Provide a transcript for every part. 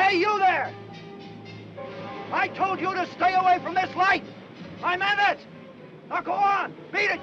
Hey, you there! I told you to stay away from this light! I meant it! Now go on, beat it!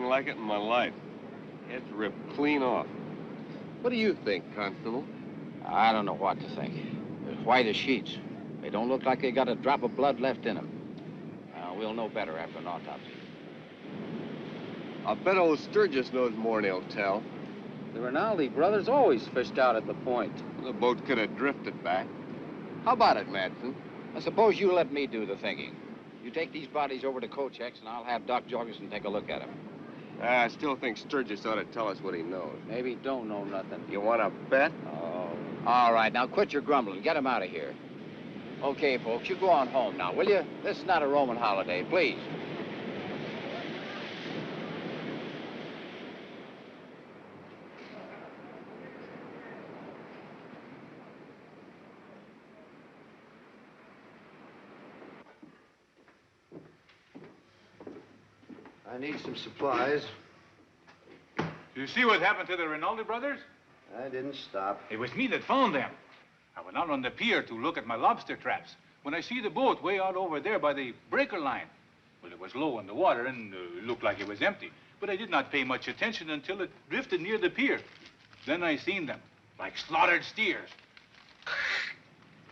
Like it in my life. Head's ripped clean off. What do you think, Constable? I don't know what to think. They're white as sheets. They don't look like they got a drop of blood left in them. We'll know better after an autopsy. I'll bet old Sturges knows more than he'll tell. The Rinaldi brothers always fished out at the point. The boat could have drifted back. How about it, Madsen? I suppose you let me do the thinking. You take these bodies over to Kochek's, and I'll have Doc Jorgensen take a look at them. I still think Sturges ought to tell us what he knows. Maybe he don't know nothing. You want to bet? Oh. All right, now quit your grumbling. Get him out of here. Okay, folks, you go on home now, will you? This is not a Roman holiday, please. I need some supplies. You see what happened to the Rinaldi brothers? I didn't stop. It was me that found them. I went out on the pier to look at my lobster traps. When I see the boat way out over there by the breaker line, well, it was low in the water and looked like it was empty. But I did not pay much attention until it drifted near the pier. Then I seen them, like slaughtered steers.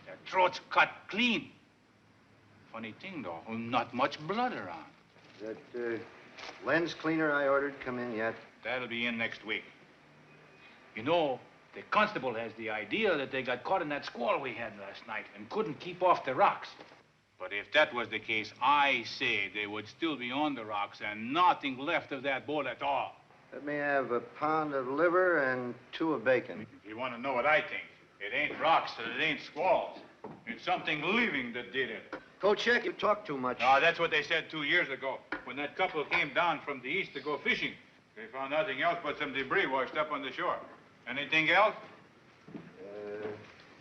Their throats cut clean. Funny thing, though, not much blood around. That lens cleaner I ordered come in yet? That'll be in next week. You know, the constable has the idea that they got caught in that squall we had last night and couldn't keep off the rocks. But if that was the case, I say they would still be on the rocks and nothing left of that boat at all. Let me have a pound of liver and 2 of bacon. If you want to know what I think, it ain't rocks and it ain't squalls. It's something living that did it. Kochek, you talk too much. Oh, that's what they said 2 years ago when that couple came down from the east to go fishing. They found nothing else but some debris washed up on the shore. Anything else?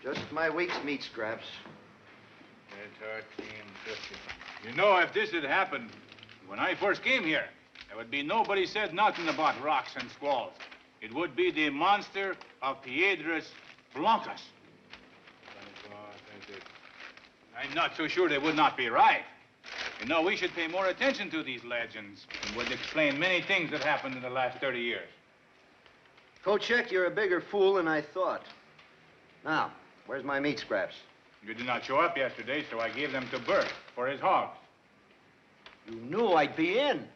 Just my week's meat scraps. You know, if this had happened when I first came here, there would be nobody said nothing about rocks and squalls. It would be the Monster of Piedras Blancas. I'm not so sure they would not be right. You know, we should pay more attention to these legends. It would explain many things that happened in the last 30 years. Kochek, you're a bigger fool than I thought. Now, where's my meat scraps? You did not show up yesterday, so I gave them to Bert for his hogs. You knew I'd be in.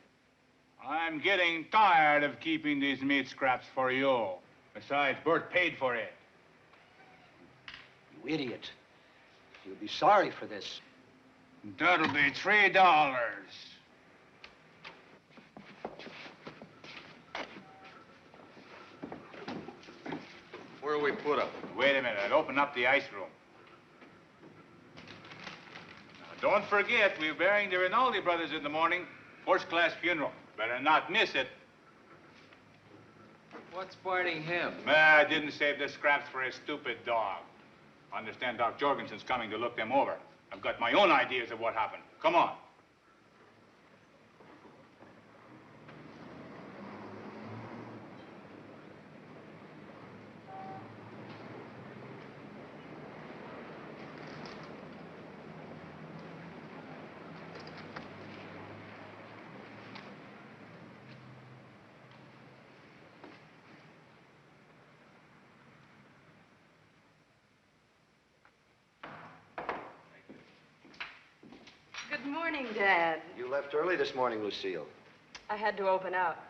I'm getting tired of keeping these meat scraps for you. Besides, Bert paid for it. You idiot. You'll be sorry for this. That'll be $3. Where'll we put them? Wait a minute, I'll open up the ice room. Now, don't forget, we're burying the Rinaldi brothers in the morning. First-class funeral. Better not miss it. What's biting him? I didn't save the scraps for his stupid dog. I understand Doc Jorgensen's coming to look them over. I've got my own ideas of what happened. Come on. Morning, Dad. You left early this morning, Lucille. I had to open up.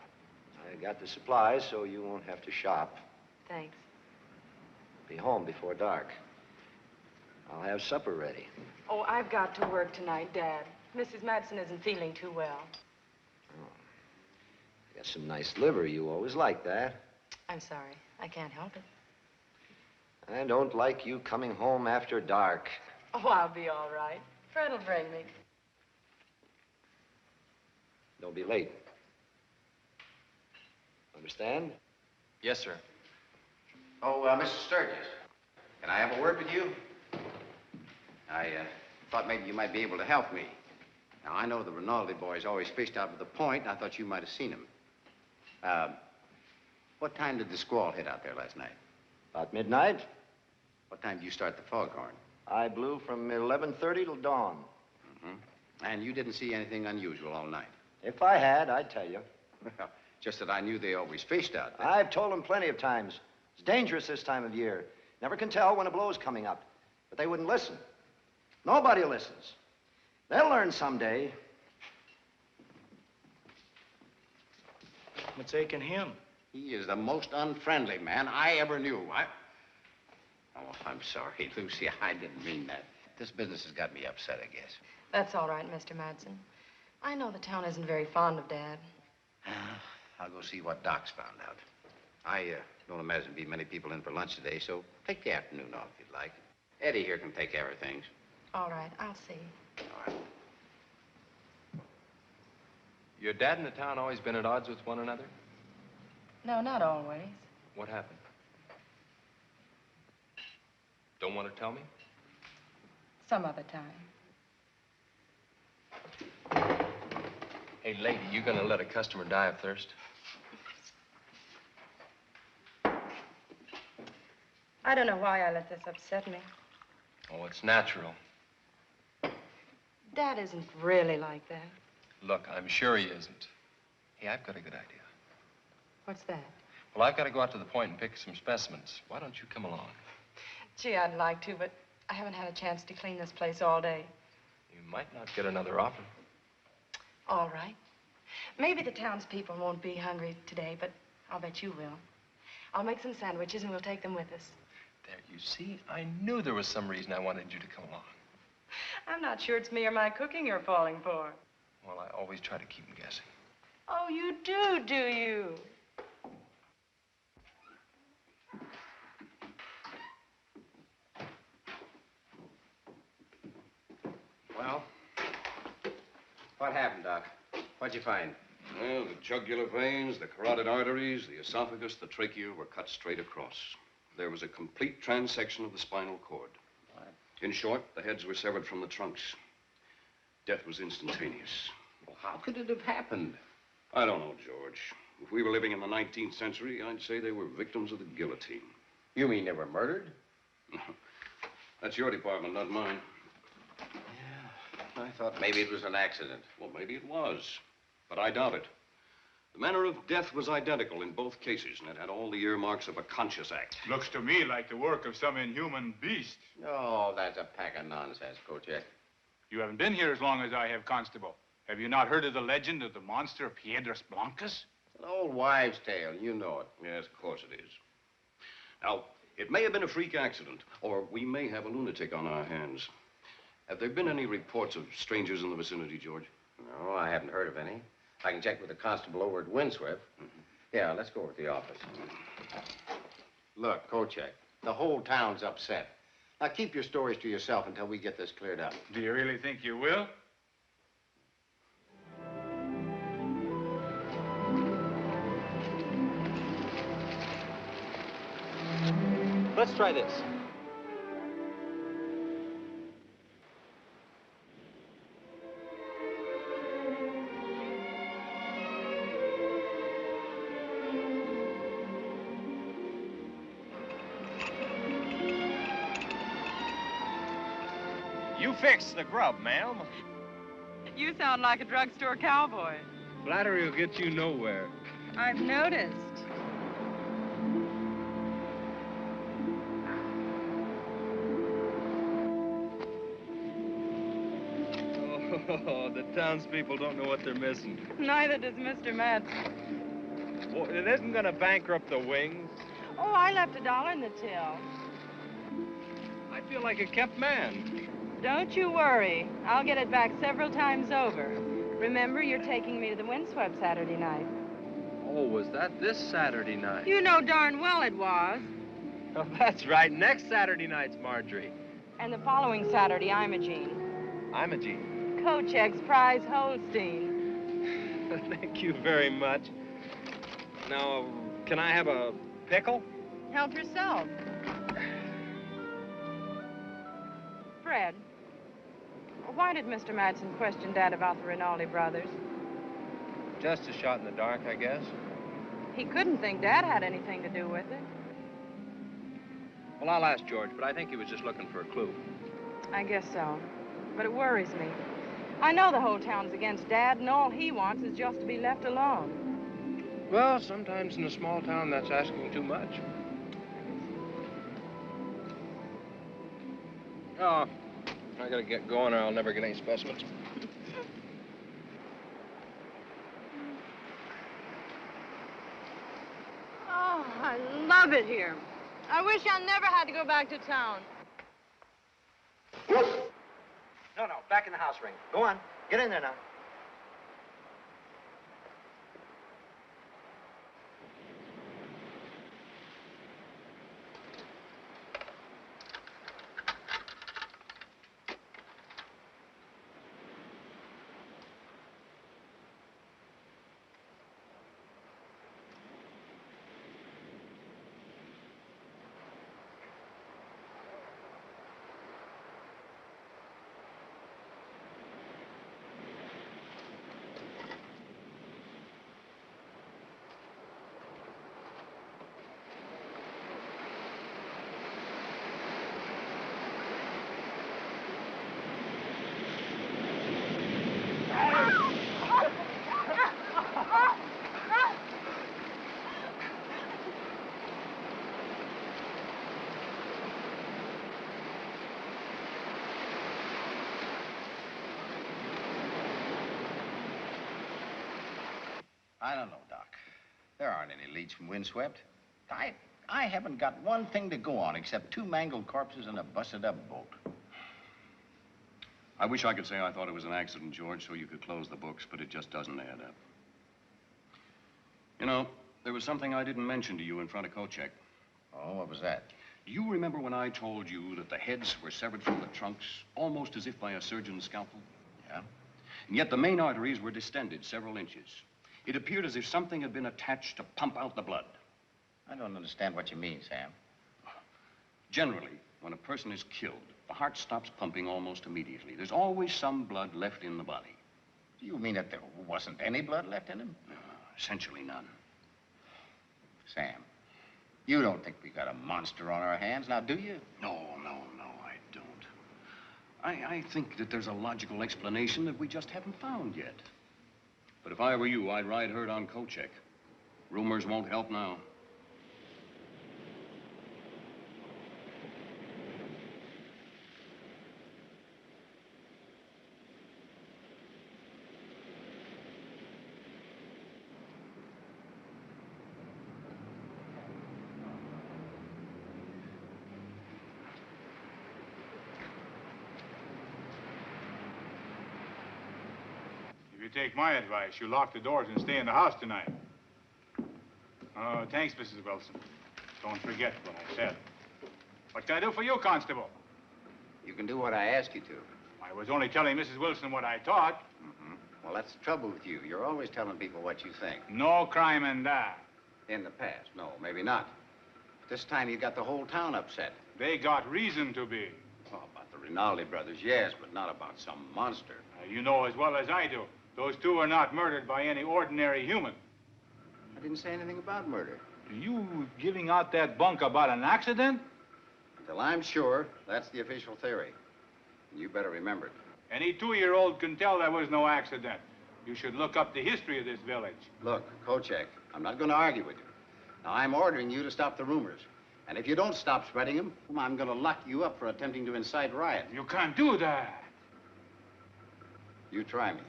I got the supplies, so you won't have to shop. Thanks. Be home before dark. I'll have supper ready. Oh, I've got to work tonight, Dad. Mrs. Madsen isn't feeling too well. Oh. Got some nice liver. You always like that. I'm sorry. I can't help it. I don't like you coming home after dark. Oh, I'll be all right. Fred will bring me. Don't be late. Understand? Yes, sir. Oh, Mr. Sturges, can I have a word with you? I thought maybe you might be able to help me. Now, I know the Rinaldi boys always fished out to the point, and I thought you might have seen them. What time did the squall hit out there last night? About midnight. What time did you start the foghorn? I blew from 11:30 till dawn. Mm-hmm. And you didn't see anything unusual all night? If I had, I'd tell you. Well, just that I knew they always fished out there. I've told them plenty of times. It's dangerous this time of year. Never can tell when a blow's coming up. But they wouldn't listen. Nobody listens. They'll learn someday. What's aching him? He is the most unfriendly man I ever knew. Oh, I'm sorry, Lucy. I didn't mean that. This business has got me upset, I guess. That's all right, Mr. Madsen. I know the town isn't very fond of Dad. I'll go see what Doc's found out. I don't imagine there'll be many people in for lunch today, so take the afternoon off if you'd like. Eddie here can take care of things. All right, I'll see. All right. Your dad and the town always been at odds with one another? No, not always. What happened? Don't want to tell me? Some other time. Hey, lady, you gonna let a customer die of thirst? I don't know why I let this upset me. Oh, it's natural. Dad isn't really like that. Look, I'm sure he isn't. Hey, I've got a good idea. What's that? Well, I've got to go out to the point and pick some specimens. Why don't you come along? Gee, I'd like to, but I haven't had a chance to clean this place all day. You might not get another offer. All right. Maybe the townspeople won't be hungry today, but I'll bet you will. I'll make some sandwiches and we'll take them with us. There, you see, I knew there was some reason I wanted you to come along. I'm not sure it's me or my cooking you're falling for. Well, I always try to keep them guessing. Oh, you do you? Well, what happened, Doc? What'd you find? Well, the jugular veins, the carotid arteries, the esophagus, the trachea were cut straight across. There was a complete transection of the spinal cord. What? In short, the heads were severed from the trunks. Death was instantaneous. Well, how could it have happened? I don't know, George. If we were living in the 19th century, I'd say they were victims of the guillotine. You mean they were murdered? That's your department, not mine. Yeah, I thought maybe it was an accident. Well, maybe it was, but I doubt it. The manner of death was identical in both cases, and it had all the earmarks of a conscious act. Looks to me like the work of some inhuman beast. Oh, that's a pack of nonsense, Kochek. You haven't been here as long as I have, Constable. Have you not heard of the legend of the Monster of Piedras Blancas? An old wives' tale, you know it. Yes, of course it is. Now, it may have been a freak accident, or we may have a lunatic on our hands. Have there been any reports of strangers in the vicinity, George? No, I haven't heard of any. I can check with the constable over at Windswift. Yeah, let's go over to the office. Look, Kochek, the whole town's upset. Now, keep your stories to yourself until we get this cleared up. Do you really think you will? Let's try this. You fixed the grub, ma'am. You sound like a drugstore cowboy. Flattery will get you nowhere. I've noticed. Oh, the townspeople don't know what they're missing. Neither does Mr. Madsen. Well, it isn't going to bankrupt the wings. Oh, I left $1 in the till. I feel like a kept man. Don't you worry. I'll get it back several times over. Remember, you're taking me to the windswept Saturday night. Oh, was that this Saturday night? You know darn well it was. Oh, that's right. Next Saturday night's Marjorie. And the following Saturday, I'm a Jeanne. I'm a Jeanne. Kochek's prize Holstein. Thank you very much. Now, can I have a pickle? Help yourself. Fred, why did Mr. Madsen question Dad about the Rinaldi brothers? Just a shot in the dark, I guess. He couldn't think Dad had anything to do with it. Well, I'll ask George, but I think he was just looking for a clue. I guess so. But it worries me. I know the whole town's against Dad, and all he wants is just to be left alone. Well, sometimes in a small town, that's asking too much. Oh, I gotta get going or I'll never get any specimens. Oh, I love it here. I wish I never had to go back to town. No, back in the house ring. Go on. Get in there now. I don't know, Doc. There aren't any leads from windswept. I haven't got one thing to go on except 2 mangled corpses and a busted-up boat. I wish I could say I thought it was an accident, George, so you could close the books, but it just doesn't add up. You know, there was something I didn't mention to you in front of Kochek. Oh, what was that? Do you remember when I told you that the heads were severed from the trunks, almost as if by a surgeon's scalpel? Yeah? And yet the main arteries were distended several inches. It appeared as if something had been attached to pump out the blood. I don't understand what you mean, Sam. Generally, when a person is killed, the heart stops pumping almost immediately. There's always some blood left in the body. Do you mean that there wasn't any blood left in him? Essentially none. Sam, you don't think we got a monster on our hands, now do you? No, I don't. I think that there's a logical explanation that we just haven't found yet. But if I were you, I'd ride herd on Kochek. Rumors won't help now. If you take my advice, you lock the doors and stay in the house tonight. Oh, thanks, Mrs. Wilson. Don't forget what I said. What can I do for you, Constable? You can do what I ask you to. I was only telling Mrs. Wilson what I thought. Mm-hmm. Well, that's the trouble with you. You're always telling people what you think. No crime in that. In the past, no, maybe not. This time you got the whole town upset. They got reason to be. Oh, about the Rinaldi brothers, yes, but not about some monster. You know as well as I do. Those two are not murdered by any ordinary human. I didn't say anything about murder. You giving out that bunk about an accident? Until I'm sure, that's the official theory. And you better remember it. Any 2-year-old can tell there was no accident. You should look up the history of this village. Look, Kochek, I'm not going to argue with you. Now, I'm ordering you to stop the rumors. And if you don't stop spreading them, I'm going to lock you up for attempting to incite riot. You can't do that. You try me.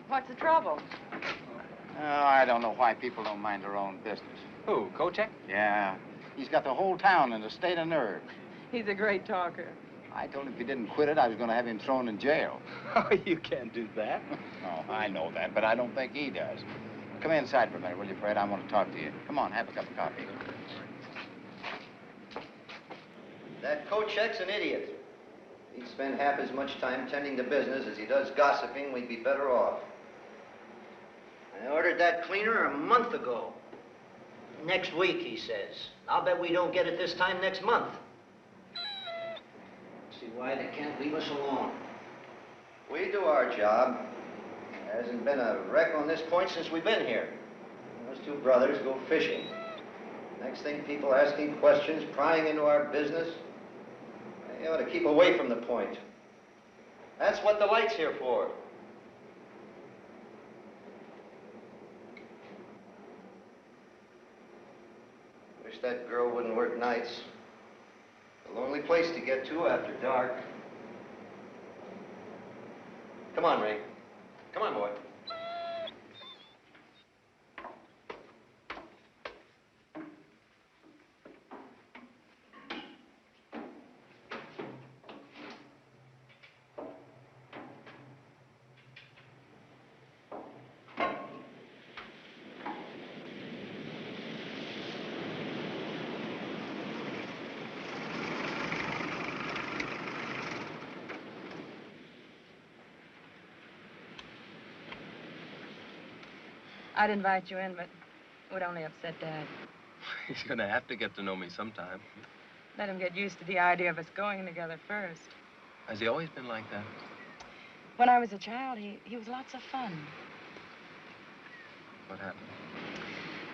What's the trouble? Oh, I don't know why people don't mind their own business. Who, Kochek? Yeah. He's got the whole town in a state of nerve. He's a great talker. I told him if he didn't quit it, I was going to have him thrown in jail. Oh, you can't do that. Oh, I know that, but I don't think he does. Come inside for a minute, will you, Fred? I want to talk to you. Come on, have a cup of coffee. That Kochek's an idiot. If he'd spend half as much time tending to business as he does gossiping, we'd be better off. I ordered that cleaner a month ago. Next week, he says. I'll bet we don't get it this time next month. See why they can't leave us alone. We do our job. There hasn't been a wreck on this point since we've been here. Those two brothers go fishing. Next thing, people asking questions, prying into our business. They ought to keep away from the point. That's what the light's here for. Wish that girl wouldn't work nights. A lonely place to get to after dark. Come on, Ray. Come on, boy. I'd invite you in, but it would only upset Dad. He's gonna have to get to know me sometime. Let him get used to the idea of us going together first. Has he always been like that? When I was a child, he was lots of fun. What happened?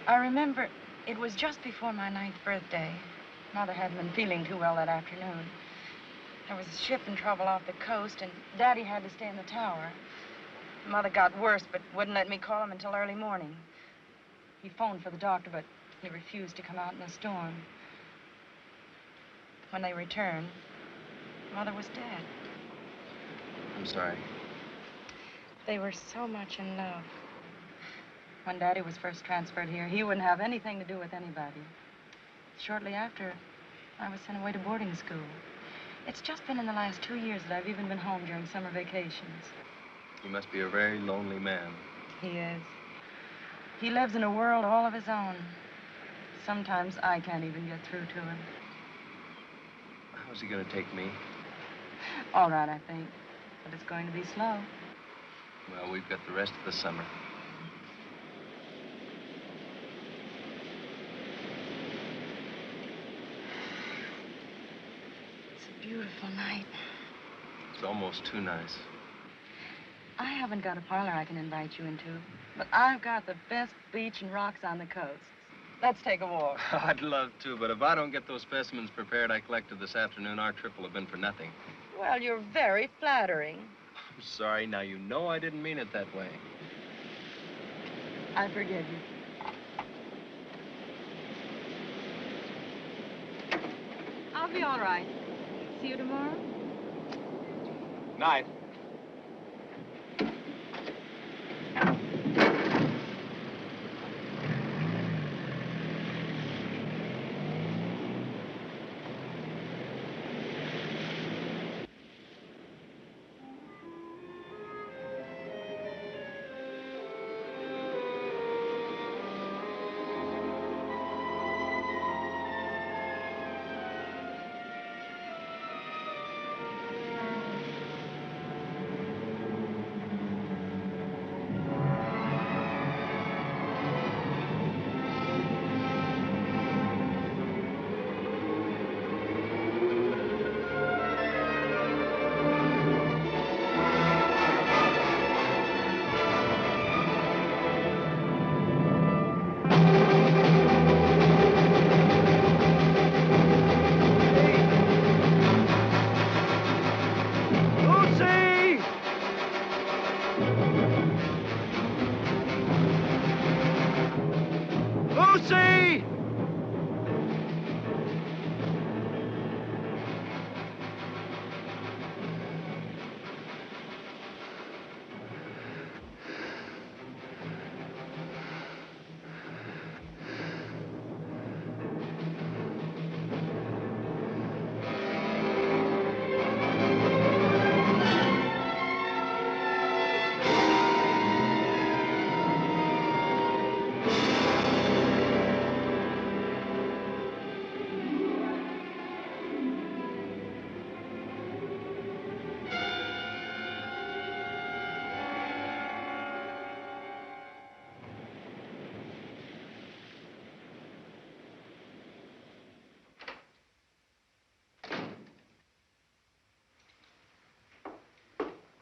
I remember it was just before my 9th birthday. Mother hadn't been feeling too well that afternoon. There was a ship in trouble off the coast, and Daddy had to stay in the tower. Mother got worse, but wouldn't let me call him until early morning. He phoned for the doctor, but he refused to come out in the storm. When they returned, Mother was dead. I'm sorry. They were so much in love. When Daddy was first transferred here, he wouldn't have anything to do with anybody. Shortly after, I was sent away to boarding school. It's just been in the last 2 years that I've even been home during summer vacations. He must be a very lonely man. He is. He lives in a world all of his own. Sometimes I can't even get through to him. How's he gonna take me? All right, I think. But it's going to be slow. Well, we've got the rest of the summer. It's a beautiful night. It's almost too nice. I haven't got a parlor I can invite you into, but I've got the best beach and rocks on the coast. Let's take a walk. I'd love to, but if I don't get those specimens prepared I collected this afternoon, our trip will have been for nothing. Well, you're very flattering. I'm sorry. Now, you know I didn't mean it that way. I forgive you. I'll be all right. See you tomorrow? Night.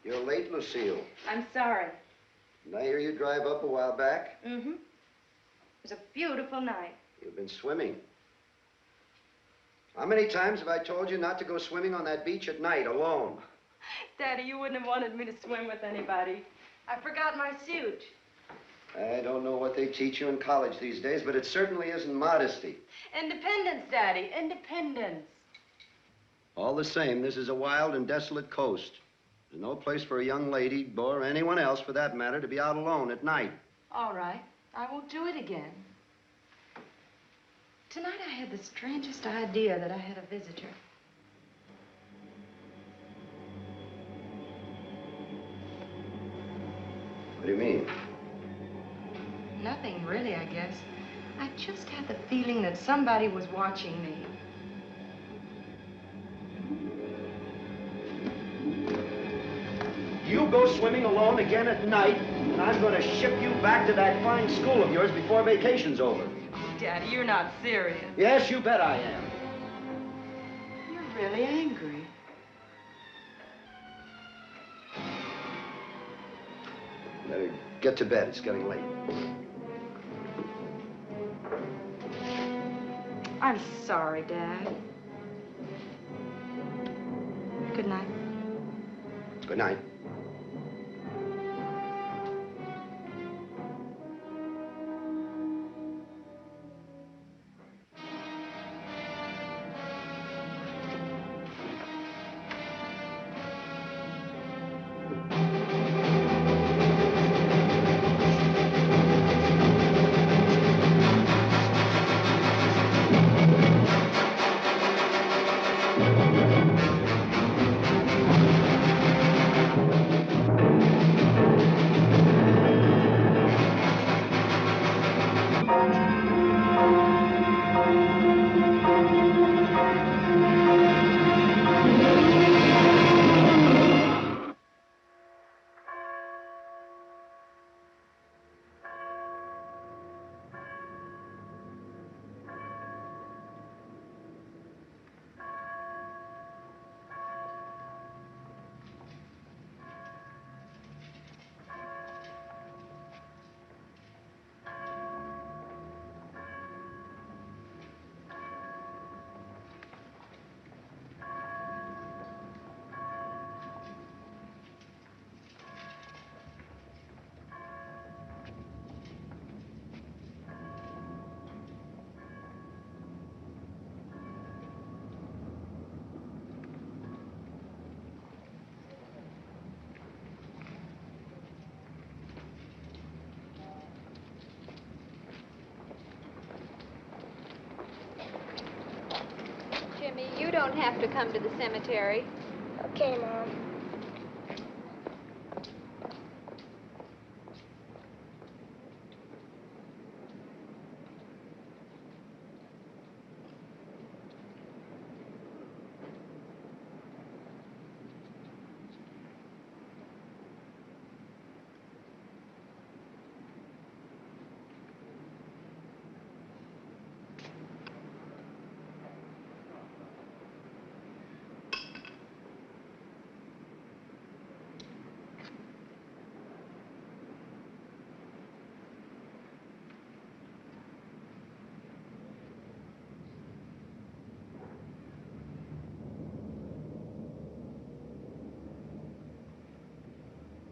You're late, Lucille. I'm sorry. Did I hear you drive up a while back? Mm-hmm. It was a beautiful night. You've been swimming. How many times have I told you not to go swimming on that beach at night alone? Daddy, you wouldn't have wanted me to swim with anybody. I forgot my suit. I don't know what they teach you in college these days, but it certainly isn't modesty. Independence, Daddy, independence. All the same, this is a wild and desolate coast. There's no place for a young lady, or anyone else for that matter, to be out alone at night. All right, I won't do it again. Tonight I had the strangest idea that I had a visitor. What do you mean? Nothing really, I guess. I just had the feeling that somebody was watching me. You go swimming alone again at night, and I'm going to ship you back to that fine school of yours before vacation's over. Daddy, you're not serious. Yes, you bet I am. You're really angry. Better get to bed. It's getting late. I'm sorry, Dad. Good night. Good night. Jimmy, you don't have to come to the cemetery. Okay, Mom.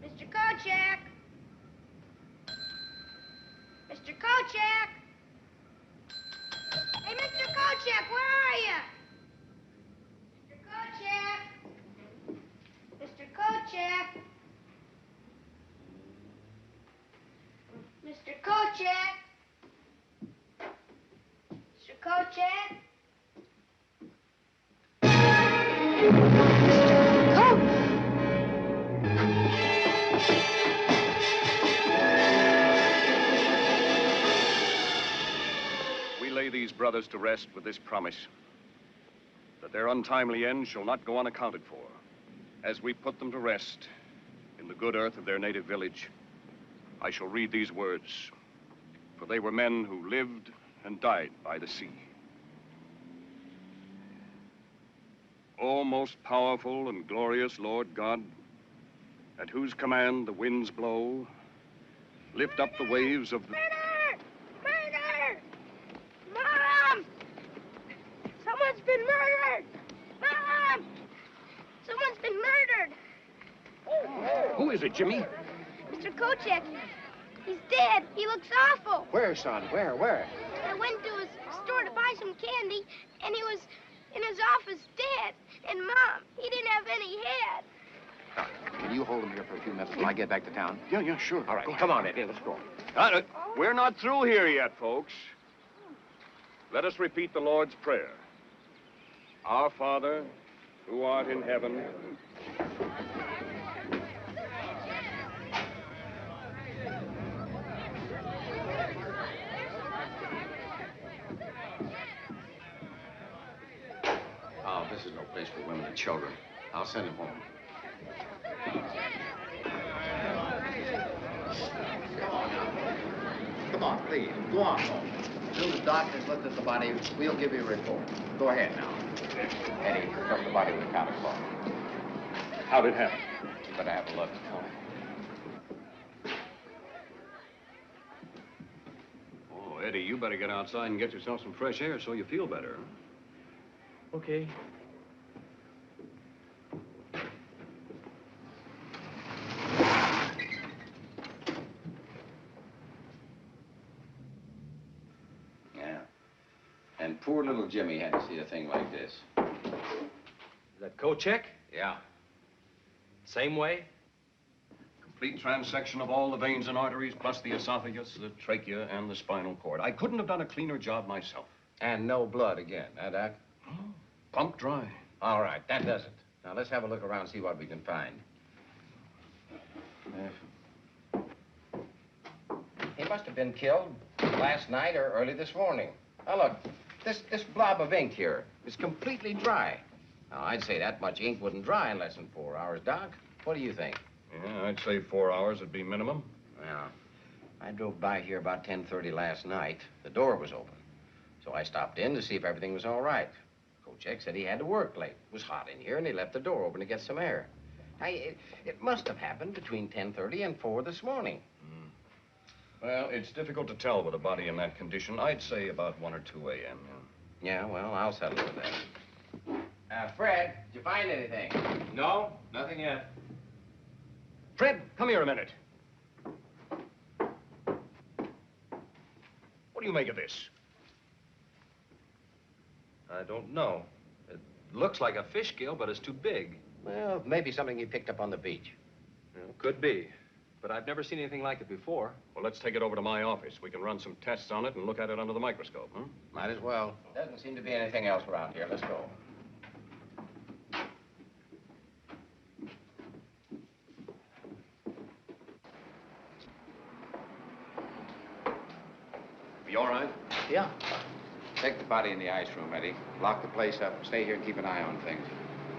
Mr. Kochek! Mr. Kochek! Hey, Mr. Kochek, where are you? Mr. Kochek! Mr. Kochek! Mr. Kochek! Mr. Kochek! These brothers to rest with this promise that their untimely end shall not go unaccounted for, as we put them to rest in the good earth of their native village. I shall read these words, for they were men who lived and died by the sea. O most powerful and glorious Lord God, at whose command the winds blow, lift up the waves of the... Murder! Murder! Mom! Someone's been murdered! Mom! Someone's been murdered! Who is it, Jimmy? Mr. Kochek. He's dead. He looks awful. Where, son? Where? I went to his store to buy some candy, and he was in his office dead. And Mom, he didn't have any head. Can you hold him here for a few minutes till I get back to town? Yeah, sure. All right, come on, Eddie, let's go. We're not through here yet, folks. Let us repeat the Lord's Prayer. Our Father, who art in heaven... Oh, this is no place for women and children. I'll send him home. Come on, please. Go on home. As soon as the doctor's looked at the body, we'll give you a report. Go ahead now. Eddie, cover the body with a cotton cloth. How'd it happen? You better have a look. Oh, Eddie, you better get outside and get yourself some fresh air so you feel better. Okay. Yeah. And poor little Jimmy had to see a thing like this. Is that Kochek? Yeah. Same way? Complete transection of all the veins and arteries, plus the esophagus, the trachea, and the spinal cord. I couldn't have done a cleaner job myself. And no blood again, huh, Doc? Pumped dry. All right, that does it. Now, let's have a look around and see what we can find. He must have been killed last night or early this morning. Now, look, this blob of ink here is completely dry. Now, I'd say that much ink wouldn't dry in less than 4 hours, Doc. What do you think? Yeah, I'd say 4 hours would be minimum. Well, I drove by here about 10:30 last night. The door was open. So I stopped in to see if everything was all right. Kochek said he had to work late. It was hot in here, and he left the door open to get some air. It must have happened between 10:30 and 4 this morning. Well, it's difficult to tell with a body in that condition. I'd say about 1 or 2 a.m. Yeah, well, I'll settle with that. Fred, did you find anything? No, nothing yet. Fred, come here a minute. What do you make of this? I don't know. It looks like a fish gill, but it's too big. Well, maybe something he picked up on the beach. Well, could be. But I've never seen anything like it before. Well, let's take it over to my office. We can run some tests on it and look at it under the microscope, huh? Might as well. Doesn't seem to be anything else around here. Let's go. You all right? Yeah. Take the body in the ice room, Eddie. Lock the place up. Stay here and keep an eye on things.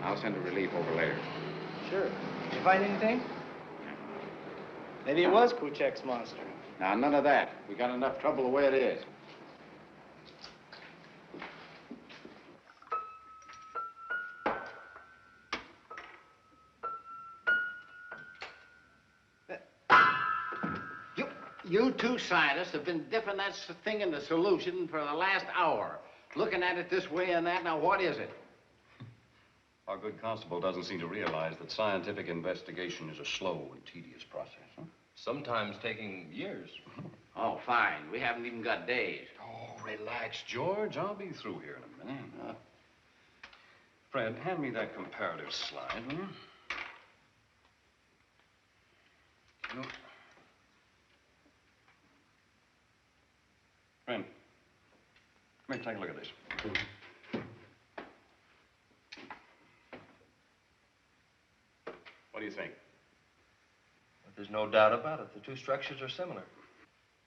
I'll send a relief over later. Sure. Did you find anything? Maybe it was Kochek's monster. Now, none of that. We got enough trouble the way it is. You two scientists have been dipping that thing in the solution for the last hour. Looking at it this way and that. Now, what is it? Our good constable doesn't seem to realize that scientific investigation is a slow and tedious process, huh? Sometimes taking years. Oh, fine. We haven't even got days. Oh, relax, George. I'll be through here in a minute. Fred, hand me that comparative slide, will you? No. Fred, come here, take a look at this. What do you think? But there's no doubt about it. The two structures are similar.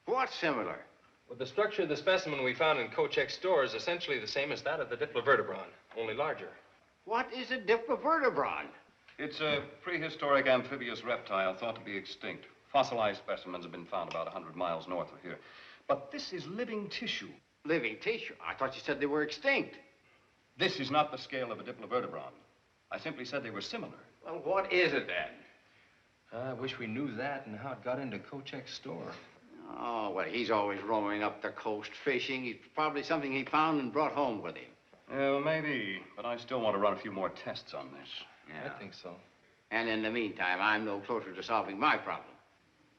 What's similar? Well, the structure of the specimen we found in Kochek's store is essentially the same as that of the diplovertebron, only larger. What is a diplovertebron? It's a prehistoric amphibious reptile thought to be extinct. Fossilized specimens have been found about 100 miles north of here. But this is living tissue. Living tissue? I thought you said they were extinct. This is not the scale of a diplovertebron. I simply said they were similar. Well, what is it then? I wish we knew that and how it got into Kochek's store. Oh, well, he's always roaming up the coast fishing. It's probably something he found and brought home with him. Well, maybe, but I still want to run a few more tests on this. Yeah. I think so. And in the meantime, I'm no closer to solving my problem.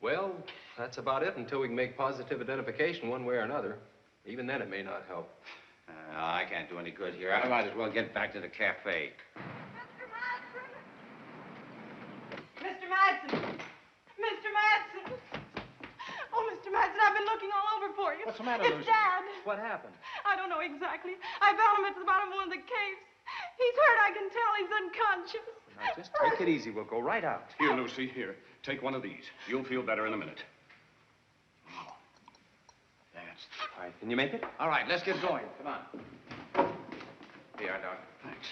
Well, that's about it until we can make positive identification one way or another. Even then, it may not help. I can't do any good here. I might as well get back to the cafe. Mr. Madsen! Mr. Madsen! Oh, Mr. Madsen, I've been looking all over for you. What's the matter, It's Lucy? Dad. What happened? I don't know exactly. I found him at the bottom of one of the caves. He's hurt, I can tell. He's unconscious. Now, just take it easy. We'll go right out. Here, Lucy, here. Take one of these. You'll feel better in a minute. Oh, that's... All right, can you make it? All right, let's get going. Come on. Here, Doc. Thanks.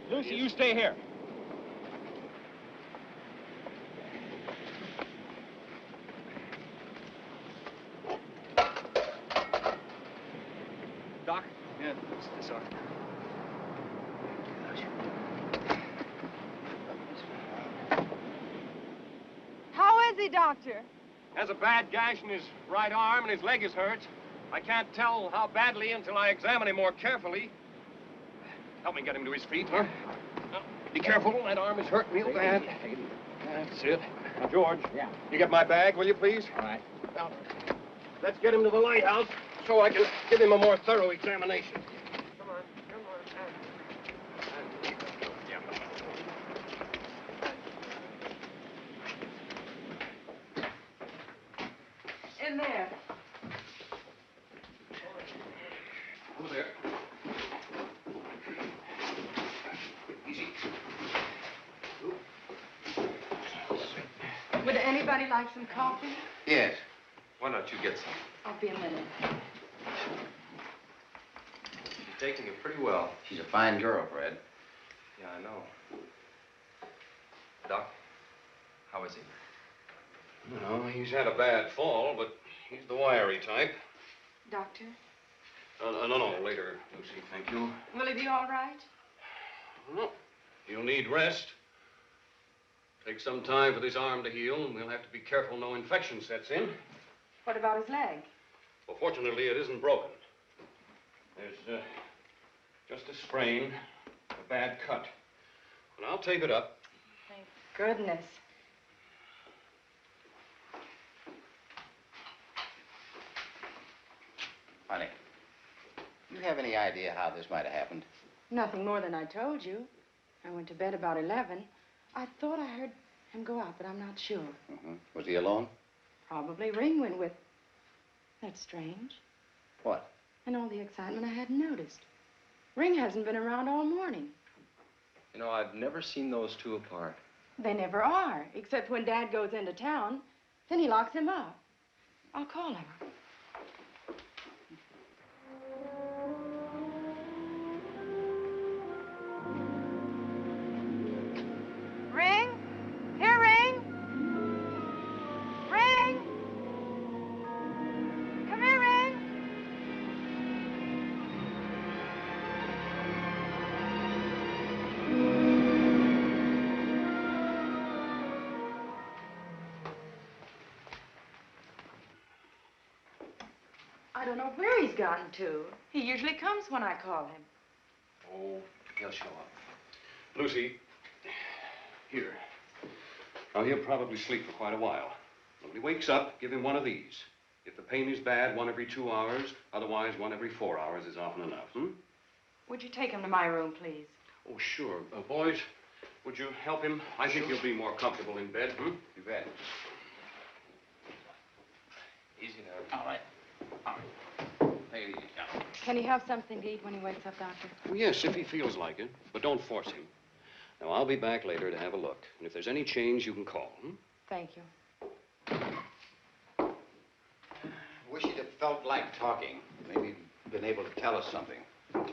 Lucy, you stay here. Doc? Yeah, it's this arm. How is he, Doctor? Has a bad gash in his right arm and his leg is hurt. I can't tell how badly until I examine him more carefully. Help me get him to his feet, huh? Now, be careful, that arm is hurt real bad. That's it. Now, George. Yeah. You get my bag, will you, please? All right. Now, let's get him to the lighthouse so I can give him a more thorough examination. Come on, come on. In there. Over there. Would anybody like some coffee? Yes. Why don't you get some? I'll be a minute. She's taking it pretty well. She's a fine girl, Fred. Yeah, I know. Doc, how is he? No, he's had a bad fall, but he's the wiry type. Doctor? No, later, Lucy, thank you. Will he be all right? Well, he'll need rest. Take some time for this arm to heal, and we'll have to be careful no infection sets in. What about his leg? Well, fortunately, it isn't broken. There's just a sprain, a bad cut. But I'll tape it up. Thank goodness. Honey, you have any idea how this might have happened? Nothing more than I told you. I went to bed about 11. I thought I heard him go out, but I'm not sure. Mm-hmm. Was he alone? Probably Ring went with. That's strange. What? And all the excitement I hadn't noticed. Ring hasn't been around all morning. You know, I've never seen those two apart. They never are, except when Dad goes into town. Then he locks him up. I'll call him. Ring? Here, Ring? Ring? Come here, Ring. I don't know where he's gotten to. He usually comes when I call him. Oh, he'll show up. Lucy, here. Now, he'll probably sleep for quite a while. When he wakes up, give him one of these. If the pain is bad, 1 every 2 hours. Otherwise, 1 every 4 hours is often enough, Would you take him to my room, please? Oh, sure. Boys, would you help him? I think he'll be more comfortable in bed, You bet. Easy now. All right. All right. Take it easy now. Can he have something to eat when he wakes up, Doctor? Well, yes, if he feels like it, but don't force him. Now, I'll be back later to have a look. And if there's any change, you can call. Thank you. Wish you'd have felt like talking. Maybe been able to tell us something.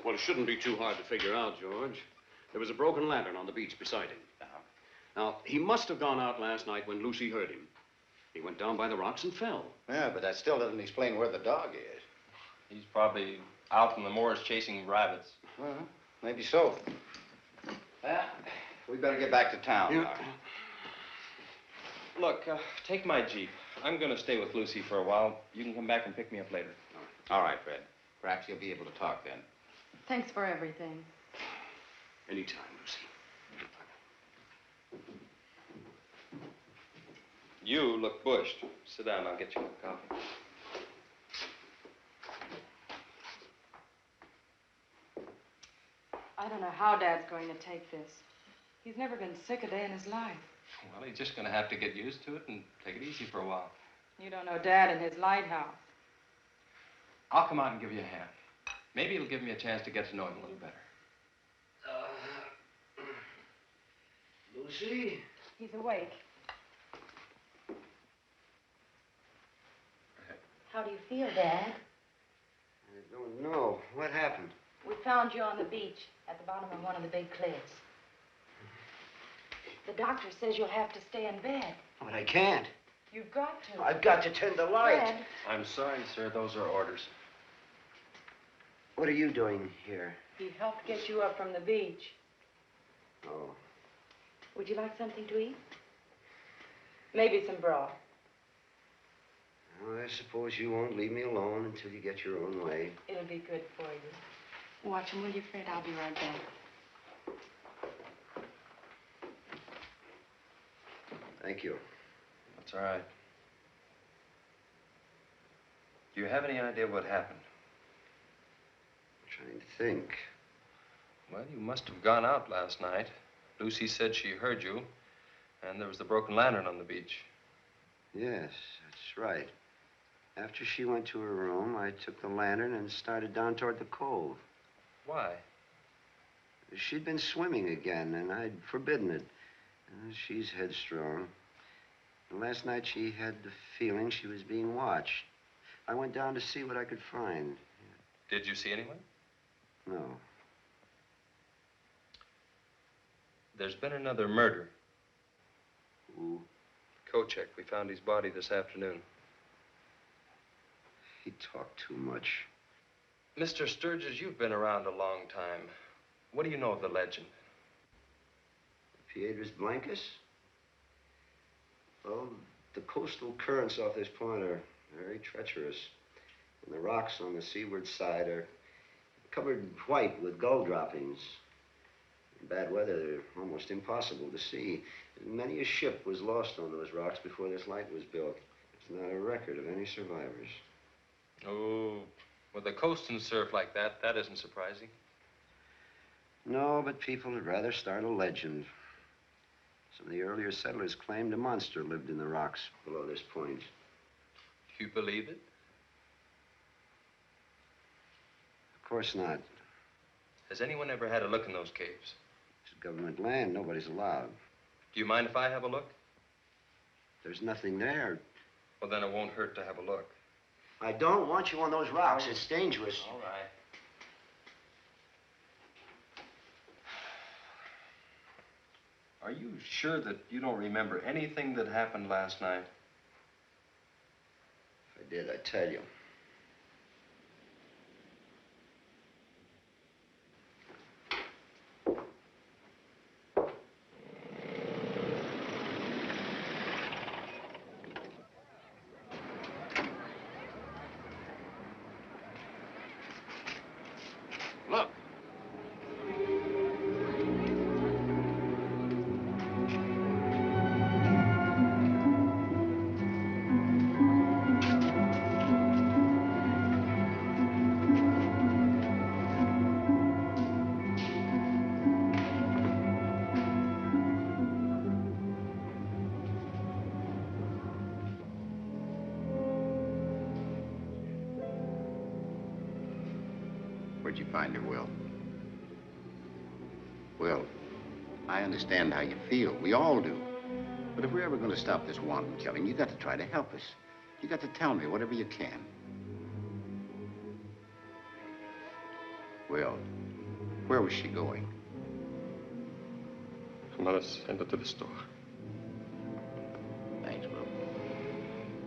Well, it shouldn't be too hard to figure out, George. There was a broken lantern on the beach beside him. Now, he must have gone out last night when Lucy heard him. He went down by the rocks and fell. Yeah, but that still doesn't explain where the dog is. He's probably out in the moors chasing rabbits. Well, maybe so. We better get back to town. Yeah. Look, take my Jeep. I'm going to stay with Lucy for a while. You can come back and pick me up later. All right, Fred. Perhaps you'll be able to talk then. Thanks for everything. Anytime, Lucy. You look bushed. Sit down, I'll get you a coffee. I don't know how Dad's going to take this. He's never been sick a day in his life. Well, he's just going to have to get used to it and take it easy for a while. You don't know Dad and his lighthouse. I'll come out and give you a hand. Maybe it'll give me a chance to get to know him a little better. Lucy? He's awake. How do you feel, Dad? I don't know. What happened? We found you on the beach at the bottom of one of the big cliffs. The doctor says you'll have to stay in bed. But I can't. You've got to. I've got to tend the light. Fred. I'm sorry, sir. Those are orders. What are you doing here? He helped get you up from the beach. Oh. Would you like something to eat? Maybe some broth. Well, I suppose you won't leave me alone until you get your own way. It'll be good for you. Watch him, will you, Fred? I'll be right back. Thank you. That's all right. Do you have any idea what happened? I'm trying to think. Well, you must have gone out last night. Lucy said she heard you, and there was the broken lantern on the beach. Yes, that's right. After she went to her room, I took the lantern and started down toward the cove. Why? She'd been swimming again, and I'd forbidden it. She's headstrong. And last night she had the feeling she was being watched. I went down to see what I could find. Did you see anyone? No. There's been another murder. Who? Kochek. We found his body this afternoon. He talked too much. Mr. Sturges, you've been around a long time. What do you know of the legend? Piedras Blancas? Well, the coastal currents off this point are very treacherous. And the rocks on the seaward side are covered white with gull droppings. In bad weather, they're almost impossible to see. Many a ship was lost on those rocks before this light was built. There's not a record of any survivors. Oh, with the coast and surf like that, that isn't surprising. No, but people would rather start a legend. Some of the earlier settlers claimed a monster lived in the rocks below this point. Do you believe it? Of course not. Has anyone ever had a look in those caves? It's government land. Nobody's allowed. Do you mind if I have a look? There's nothing there. Well, then it won't hurt to have a look. I don't want you on those rocks. It's dangerous. All right. Are you sure that you don't remember anything that happened last night? If I did, I'd tell you. Look. Where'd you find her, Will? Will, I understand how you feel. We all do. But if we're ever going to stop this wanton killing, you got to try to help us. You got to tell me whatever you can. Will, where was she going? Her mother sent her to the store. Thanks, Will.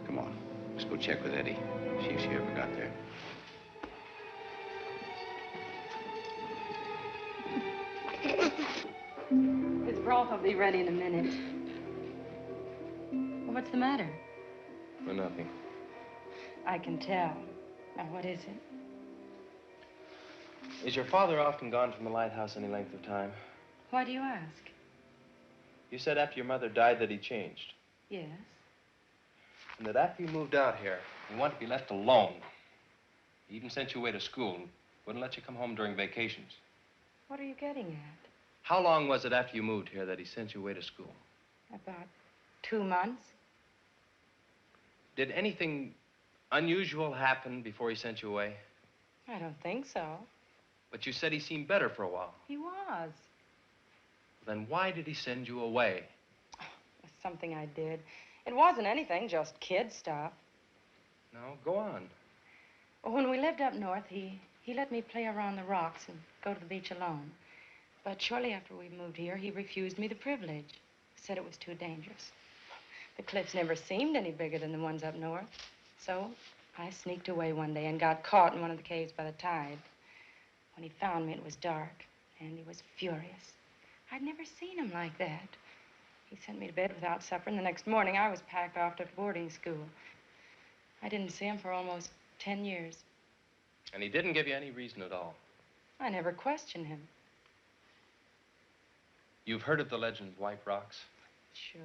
Come on, let's go check with Eddie. See if she ever got there. His broth will be ready in a minute. Well, what's the matter? Well, nothing. I can tell. Now, what is it? Is your father often gone from the lighthouse any length of time? Why do you ask? You said after your mother died that he changed. Yes. And that after you moved out here, you wanted to be left alone. He even sent you away to school and wouldn't let you come home during vacations. What are you getting at? How long was it after you moved here that he sent you away to school? About 2 months. Did anything unusual happen before he sent you away? I don't think so. But you said he seemed better for a while. He was. Then why did he send you away? It's something I did. It wasn't anything, just kid stuff. No, go on. Well, when we lived up north, he let me play around the rocks and go to the beach alone. But shortly after we moved here, he refused me the privilege. Said it was too dangerous. The cliffs never seemed any bigger than the ones up north. So I sneaked away one day and got caught in one of the caves by the tide. When he found me, it was dark, and he was furious. I'd never seen him like that. He sent me to bed without supper, and the next morning I was packed off to boarding school. I didn't see him for almost 10 years. And he didn't give you any reason at all? I never questioned him. You've heard of the legend of White Rocks? Sure.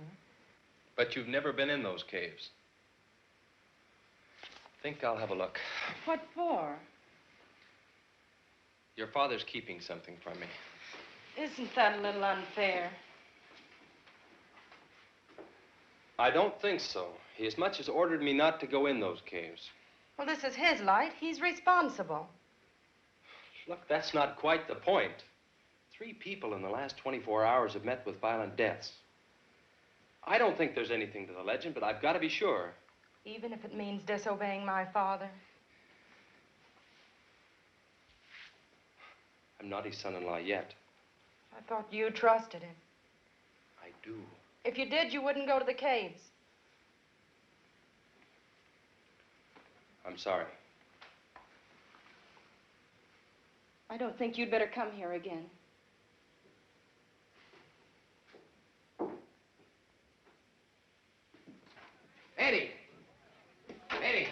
But you've never been in those caves. Think I'll have a look. What for? Your father's keeping something from me. Isn't that a little unfair? I don't think so. He as much as ordered me not to go in those caves. Well, this is his light. He's responsible. Look, that's not quite the point. 3 people in the last 24 hours have met with violent deaths. I don't think there's anything to the legend, but I've got to be sure. Even if it means disobeying my father? I'm not his son-in-law yet. I thought you trusted him. I do. If you did, you wouldn't go to the caves. I'm sorry. I don't think you'd better come here again. Eddie! Eddie!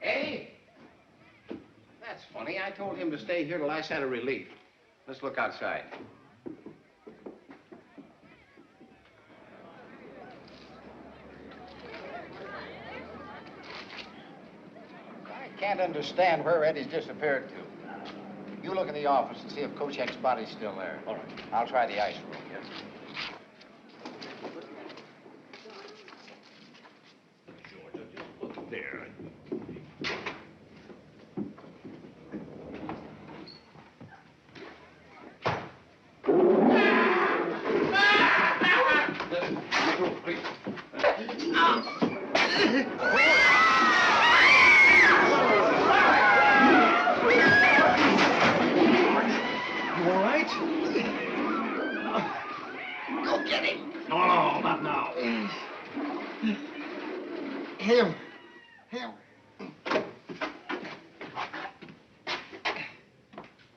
Eddie! That's funny. I told him to stay here till I sent a relief. Let's look outside. I can't understand where Eddie's disappeared to. You look in the office and see if Kochek's body's still there. All right. I'll try the ice room, yes? There. You all right? Go get him. No, not now. Him.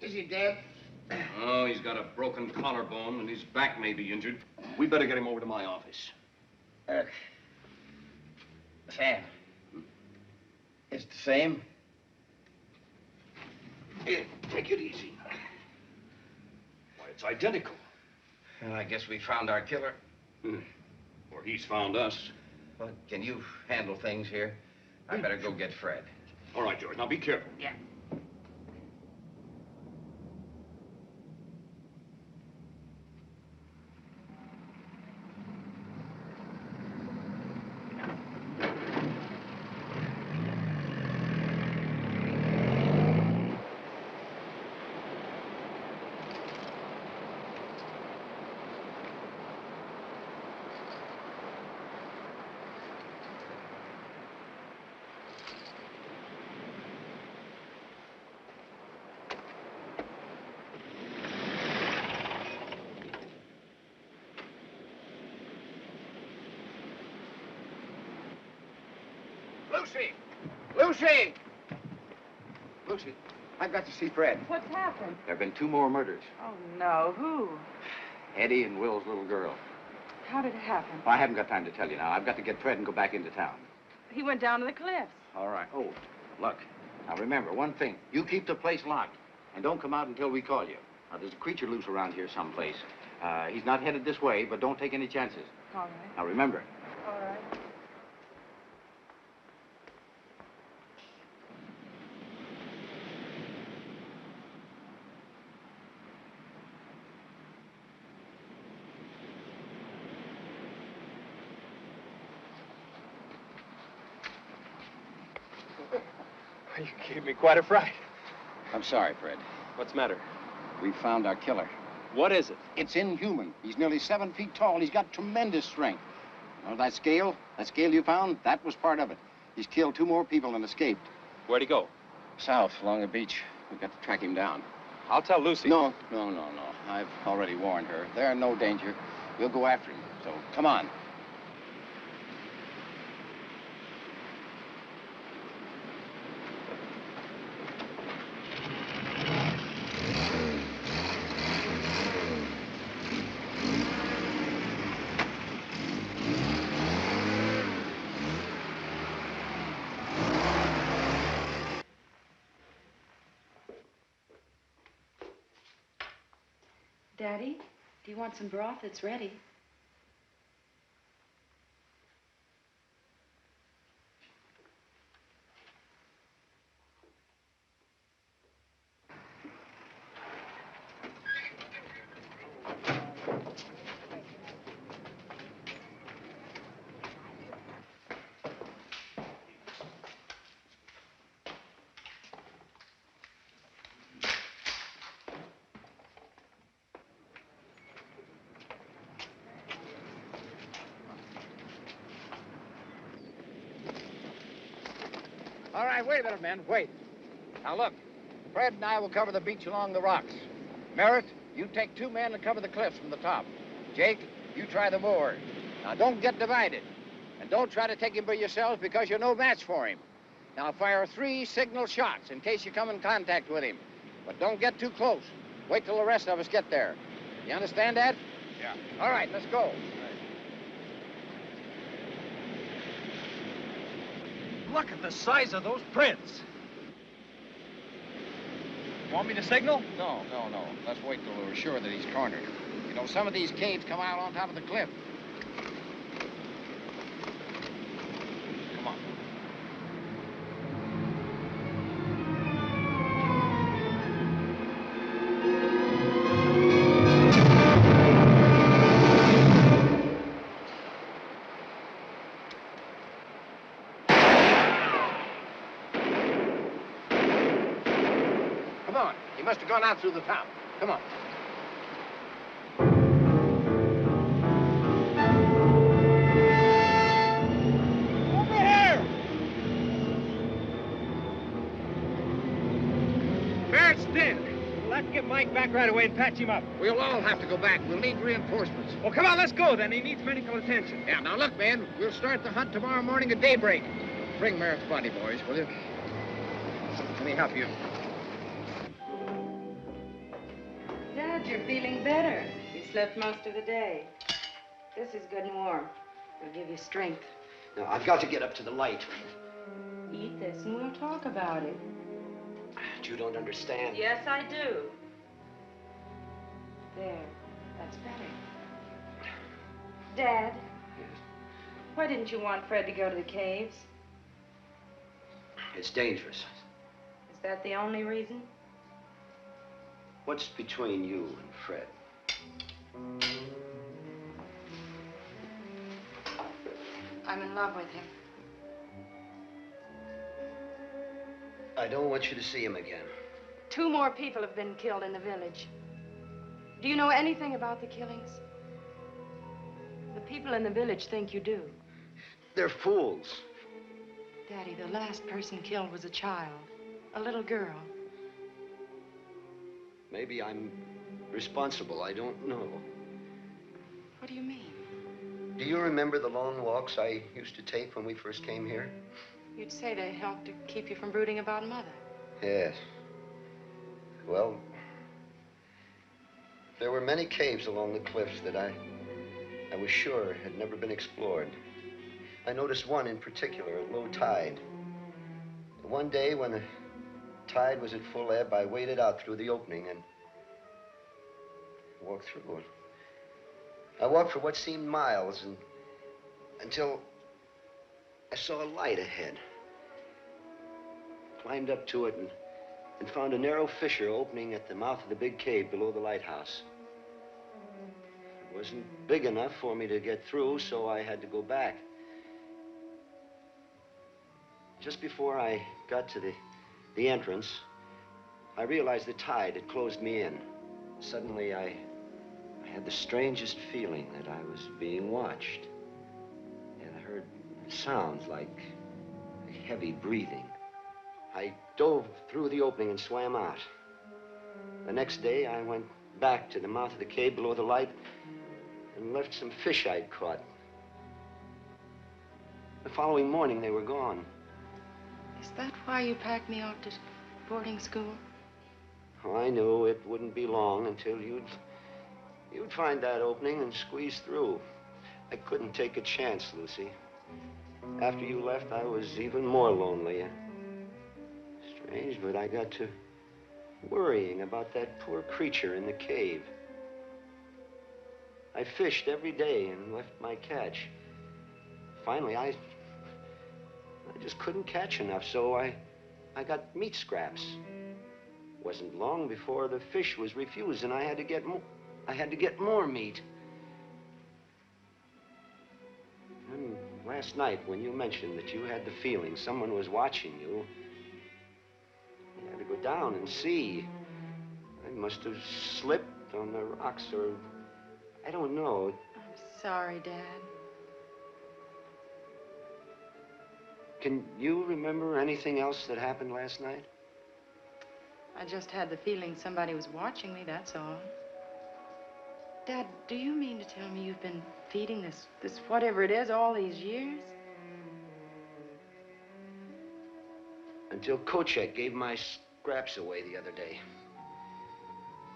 Is he dead? Oh, he's got a broken collarbone and his back may be injured. We better get him over to my office. Sam. It's the same? Here, take it easy. Why, it's identical. Well, I guess we found our killer. Or he's found us. Well, can you handle things here? I better go get Fred. All right, George. Now be careful. Yeah. Lucy! Lucy! Lucy, I've got to see Fred. What's happened? There have been 2 more murders. Oh, no. Who? Eddie and Will's little girl. How did it happen? Well, I haven't got time to tell you now. I've got to get Fred and go back into town. He went down to the cliffs. All right. Oh, look. Now, remember, one thing. You keep the place locked, and don't come out until we call you. Now, there's a creature loose around here someplace. He's not headed this way, but don't take any chances. All right. Now, remember. All right. You gave me quite a fright. I'm sorry, Fred. What's the matter? We found our killer. What is it? It's inhuman. He's nearly 7 feet tall. He's got tremendous strength. You know, that scale you found, that was part of it. He's killed 2 more people and escaped. Where'd he go? South, along the beach. We've got to track him down. I'll tell Lucy. No. I've already warned her. They're in no danger. We'll go after him. So, come on. Daddy, do you want some broth? It's ready. All right, wait a minute, men. Wait. Now, look. Fred and I will cover the beach along the rocks. Merritt, you take 2 men and cover the cliffs from the top. Jake, you try the moor. Now, don't get divided. And don't try to take him by yourselves because you're no match for him. Now, fire 3 signal shots in case you come in contact with him. But don't get too close. Wait till the rest of us get there. You understand that? Yeah. All right, let's go. Look at the size of those prints. Want me to signal? No. Let's wait till we're sure that he's cornered. You know, some of these caves come out on top of the cliff. Come on. He must have gone out through the top. Come on. Over here! Merritt's dead. We'll have to get Mike back right away and patch him up. We'll all have to go back. We'll need reinforcements. Well, come on, let's go then. He needs medical attention. Yeah, now look, man. We'll start the hunt tomorrow morning at daybreak. Bring Merritt's body, boys, will you? Let me help you. Dad, you're feeling better. You slept most of the day. This is good and warm. It'll give you strength. No, I've got to get up to the light. Eat this and we'll talk about it. You don't understand. Yes, I do. There. That's better. Dad? Yes? Why didn't you want Fred to go to the caves? It's dangerous. Is that the only reason? What's between you and Fred? I'm in love with him. I don't want you to see him again. 2 more people have been killed in the village. Do you know anything about the killings? The people in the village think you do. They're fools. Daddy, the last person killed was a child, a little girl. Maybe I'm responsible. I don't know. What do you mean? Do you remember the long walks I used to take when we first came here? You'd say they helped to keep you from brooding about Mother. Yes. Well, there were many caves along the cliffs that I was sure had never been explored. I noticed one in particular at low tide. One day when the tide was at full ebb, I waded out through the opening and walked through it. I walked for what seemed miles until I saw a light ahead. Climbed up to it and found a narrow fissure opening at the mouth of the big cave below the lighthouse. It wasn't big enough for me to get through, so I had to go back. Just before I got to the entrance, I realized the tide had closed me in. Suddenly, I had the strangest feeling that I was being watched. And I heard sounds like heavy breathing. I dove through the opening and swam out. The next day, I went back to the mouth of the cave below the light and left some fish I'd caught. The following morning, they were gone. Is that why you packed me off to boarding school? Oh, I knew it wouldn't be long until you'd find that opening and squeeze through. I couldn't take a chance, Lucy. After you left, I was even more lonely. Strange, but I got to worrying about that poor creature in the cave. I fished every day and left my catch. Finally, I just couldn't catch enough, so I got meat scraps. Wasn't long before the fish was refused, and I had to get more meat. And last night, when you mentioned that you had the feeling someone was watching you, I had to go down and see. I must have slipped on the rocks, or I don't know. I'm sorry, Dad. Can you remember anything else that happened last night? I just had the feeling somebody was watching me, that's all. Dad, do you mean to tell me you've been feeding this whatever it is all these years? Until Kochek gave my scraps away the other day.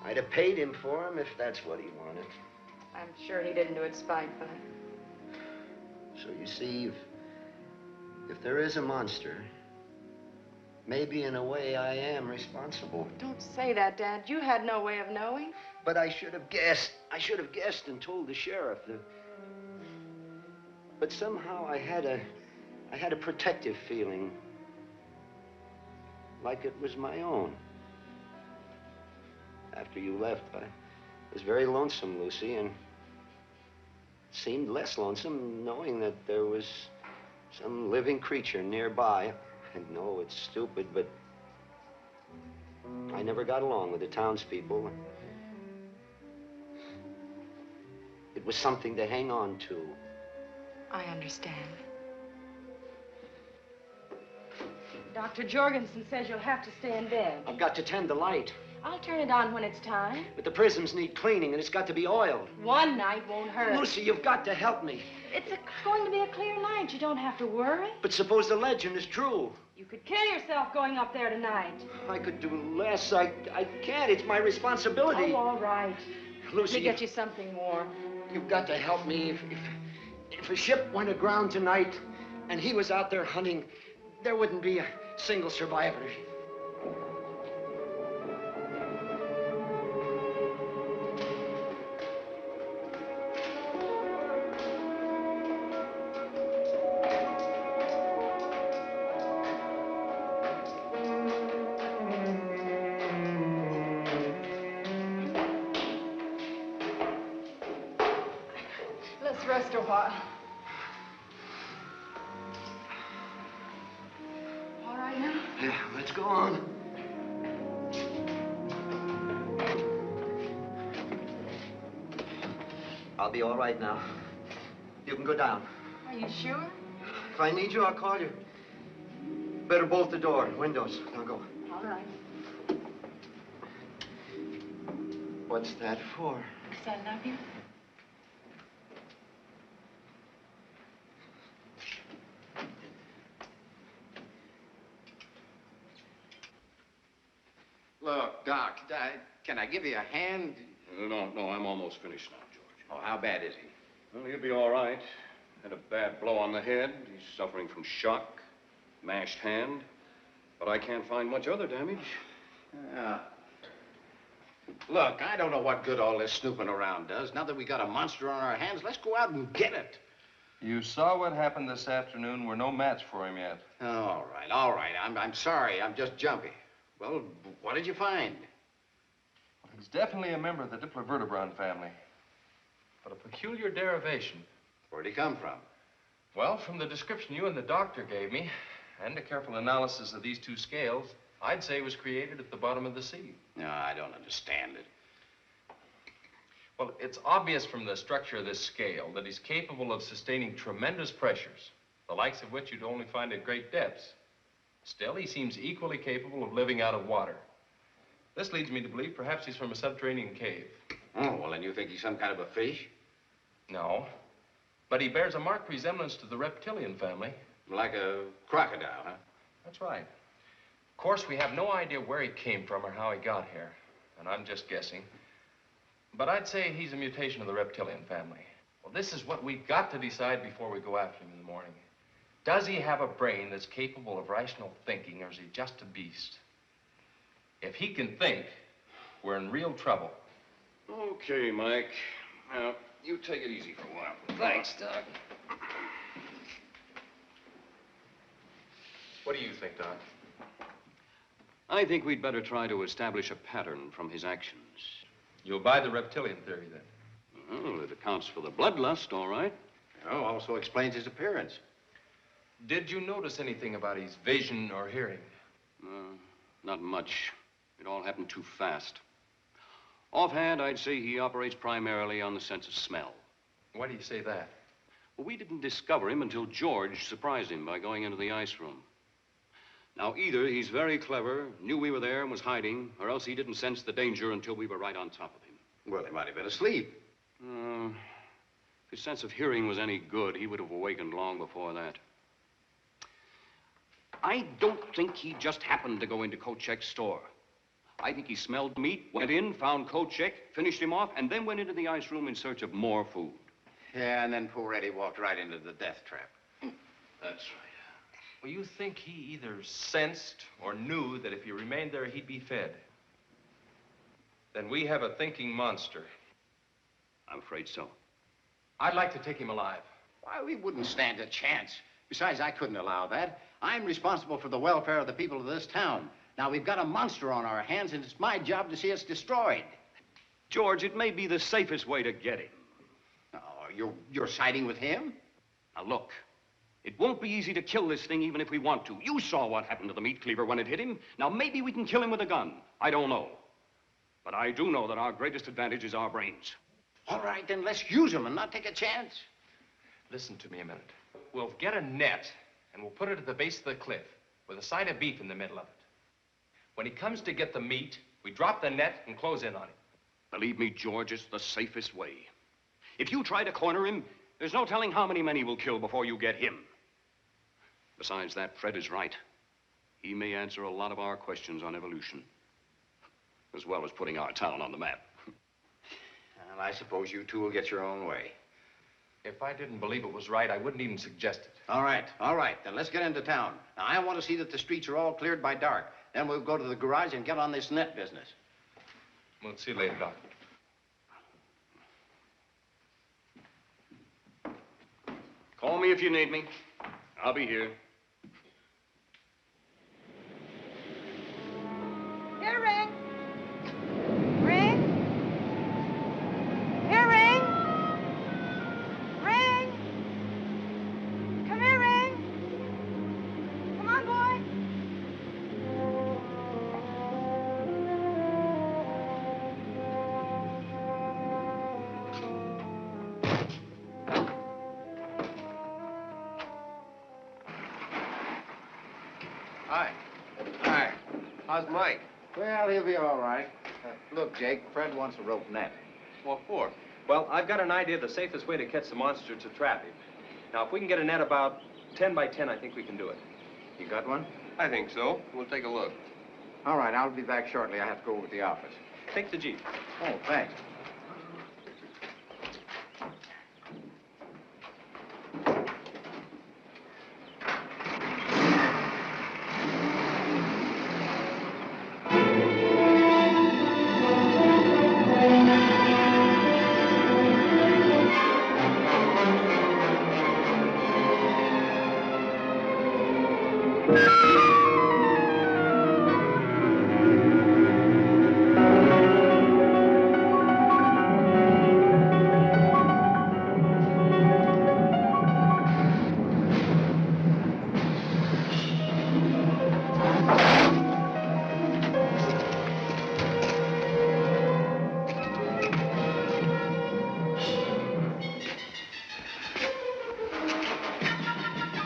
I'd have paid him for them if that's what he wanted. I'm sure he didn't do it spitefully. So you see, if there is a monster, maybe in a way I am responsible. Don't say that, Dad. You had no way of knowing. But I should have guessed. I should have guessed and told the sheriff. But somehow I had a protective feeling, like it was my own. After you left, I was very lonesome, Lucy, and it seemed less lonesome knowing that there was some living creature nearby. I know it's stupid, but I never got along with the townspeople. It was something to hang on to. I understand. Dr. Jorgensen says you'll have to stay in bed. I've got to tend the light. I'll turn it on when it's time. But the prisms need cleaning, and it's got to be oiled. One night won't hurt. Lucy, you've got to help me. It's going to be a clear night. You don't have to worry. But suppose the legend is true. You could kill yourself going up there tonight. I could do less. I can't. It's my responsibility. Oh, all right. Lucy, Let me get you something warm. You've got to help me. If a ship went aground tonight and he was out there hunting, there wouldn't be a single survivor. Let's rest a while. All right now? Yeah, let's go on. I'll be all right now. You can go down. Are you sure? If I need you, I'll call you. Better bolt the door, windows. Now go. All right. What's that for? Because I love you. Look, Doc, can I give you a hand? No, I'm almost finished now, George. Oh, how bad is he? Well, he'll be all right. Had a bad blow on the head. He's suffering from shock, mashed hand. But I can't find much other damage. Look, I don't know what good all this snooping around does. Now that we got a monster on our hands, let's go out and get it. You saw what happened this afternoon. We're no match for him yet. All right. I'm sorry. I'm just jumpy. Well, what did you find? Well, he's definitely a member of the diplovertebron family. But a peculiar derivation. Where'd he come from? Well, from the description you and the doctor gave me, and a careful analysis of these two scales, I'd say he was created at the bottom of the sea. No, I don't understand it. Well, it's obvious from the structure of this scale that he's capable of sustaining tremendous pressures, the likes of which you'd only find at great depths. Still, he seems equally capable of living out of water. This leads me to believe perhaps he's from a subterranean cave. Oh, well, then you think he's some kind of a fish? No, but he bears a marked resemblance to the reptilian family. Like a crocodile, huh? That's right. Of course, we have no idea where he came from or how he got here, and I'm just guessing. But I'd say he's a mutation of the reptilian family. Well, this is what we've got to decide before we go after him in the morning. Does he have a brain that's capable of rational thinking, or is he just a beast? If he can think, we're in real trouble. Okay, Mike. Now, you take it easy for a while. Thanks, Doc. What do you think, Doc? I think we'd better try to establish a pattern from his actions. You'll buy the reptilian theory, then? Well, it accounts for the bloodlust, all right. Oh, also explains his appearance. Did you notice anything about his vision or hearing? Not much. It all happened too fast. Offhand, I'd say he operates primarily on the sense of smell. Why do you say that? Well, we didn't discover him until George surprised him by going into the ice room. Now, either he's very clever, knew we were there and was hiding, or else he didn't sense the danger until we were right on top of him. Well, he might have been asleep. If his sense of hearing was any good, he would have awakened long before that. I don't think he just happened to go into Kochek's store. I think he smelled meat, went in, found Kochek, finished him off, and then went into the ice room in search of more food. Yeah, and then poor Eddie walked right into the death trap. That's right. Well, you think he either sensed or knew that if he remained there, he'd be fed? Then we have a thinking monster. I'm afraid so. I'd like to take him alive. Why, we wouldn't stand a chance. Besides, I couldn't allow that. I'm responsible for the welfare of the people of this town. Now, we've got a monster on our hands, and it's my job to see it's destroyed. George, it may be the safest way to get him. Oh, you're siding with him? Now, look. It won't be easy to kill this thing even if we want to. You saw what happened to the meat cleaver when it hit him. Now, maybe we can kill him with a gun. I don't know. But I do know that our greatest advantage is our brains. All right, then let's use them and not take a chance. Listen to me a minute. We'll get a net, and we'll put it at the base of the cliff with a side of beef in the middle of it. When he comes to get the meat, we drop the net and close in on him. Believe me, George, it's the safest way. If you try to corner him, there's no telling how many men he will kill before you get him. Besides that, Fred is right. He may answer a lot of our questions on evolution, as well as putting our town on the map. Well, I suppose you two will get your own way. If I didn't believe it was right, I wouldn't even suggest it. All right. Then let's get into town. Now, I want to see that the streets are all cleared by dark. Then we'll go to the garage and get on this net business. We'll see you later, Doc. Call me if you need me. I'll be here. Here, Ring. Ring. Here, Ring. Ring. Come here, Ring. Come on, boy. Hi. How's Mike? Well, he'll be all right. Look, Jake, Fred wants a rope net. What for? Well, I've got an idea of the safest way to catch the monster to trap him. Now, if we can get a net about 10 by 10, I think we can do it. You got one? I think so. We'll take a look. All right, I'll be back shortly. I have to go over to the office. Take the Jeep. Oh, thanks.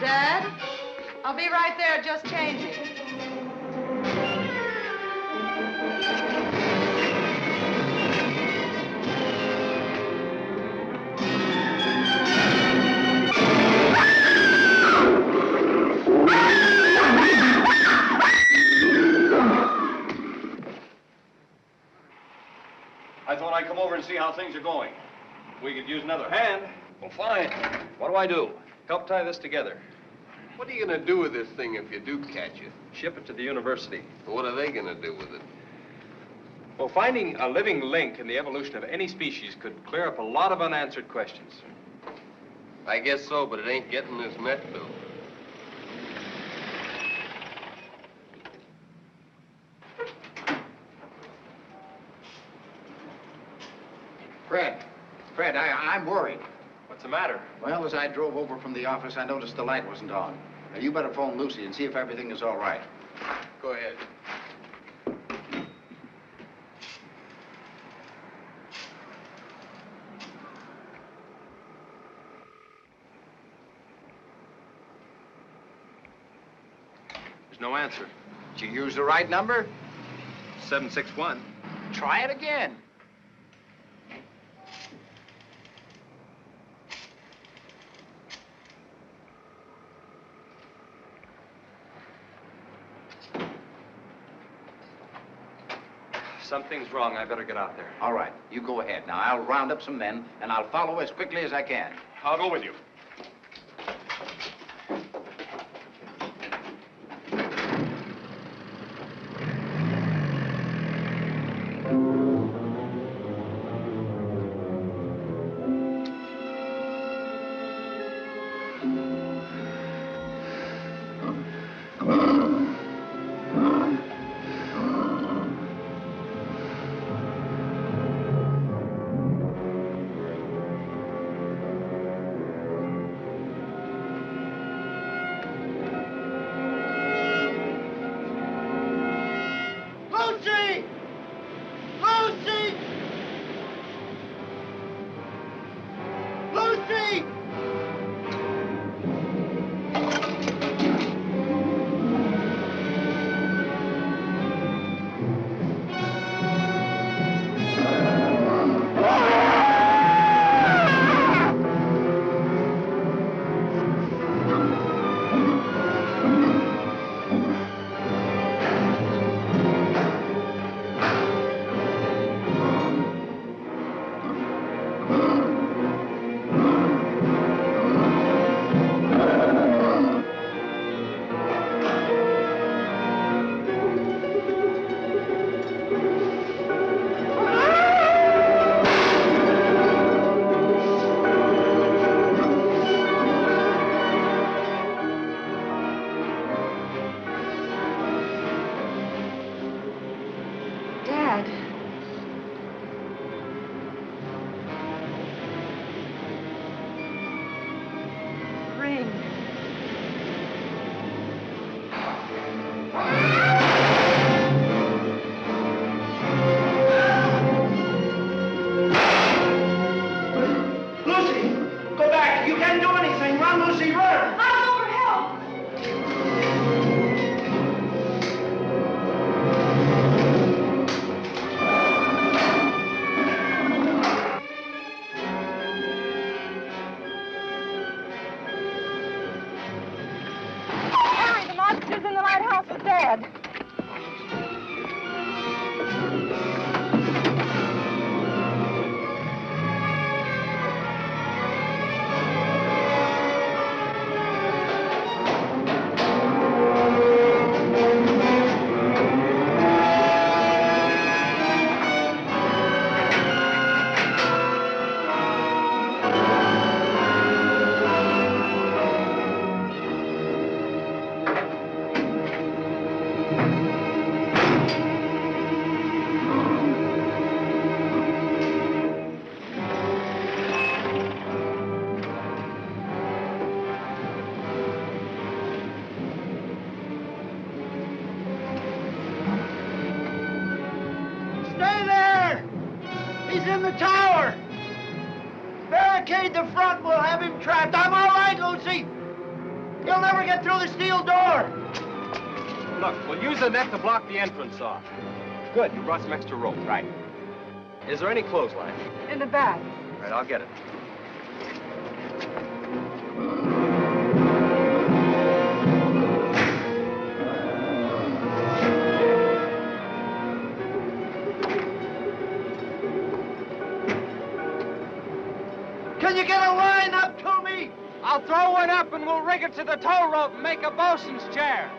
Dad, I'll be right there, just changing. I thought I'd come over and see how things are going. We could use another hand. Well, fine. What do I do? Help tie this together. What are you gonna do with this thing if you do catch it? Ship it to the university. What are they gonna do with it? Well, finding a living link in the evolution of any species could clear up a lot of unanswered questions. I guess so, but it ain't getting this net built. Fred, I'm worried. What's the matter? Well, as I drove over from the office, I noticed the light wasn't on. Now, you better phone Lucy and see if everything is all right. Go ahead. There's no answer. Did you use the right number? 761. Try it again. Something's wrong. I better get out there. All right, you go ahead. Now, I'll round up some men, and I'll follow as quickly as I can. I'll go with you. He's in the tower. Barricade the front. We'll have him trapped. I'm all right, Lucy. He'll never get through the steel door. Look, we'll use the net to block the entrance off. Good, you brought some extra rope. Right. Is there any clothesline? In the back. All right, I'll get it. Can you get a line up to me? I'll throw one up and we'll rig it to the tow rope and make a bosun's chair.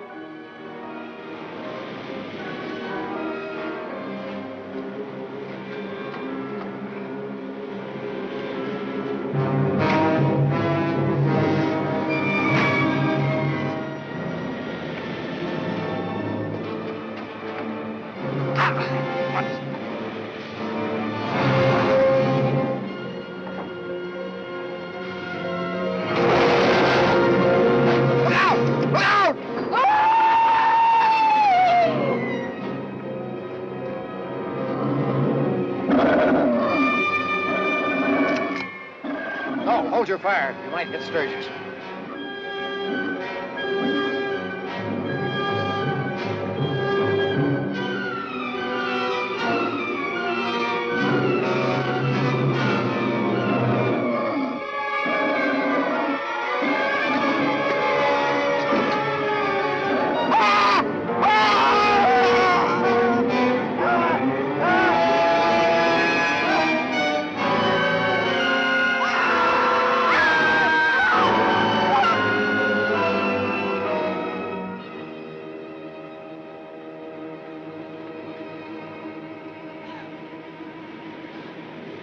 Hold your fire. You might get Sturges.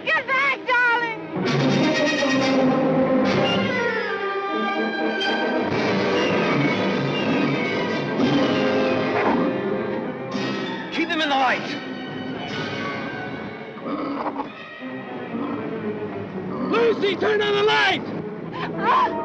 Get back, darling! Keep him in the light. Lucy, turn on the light! Ah!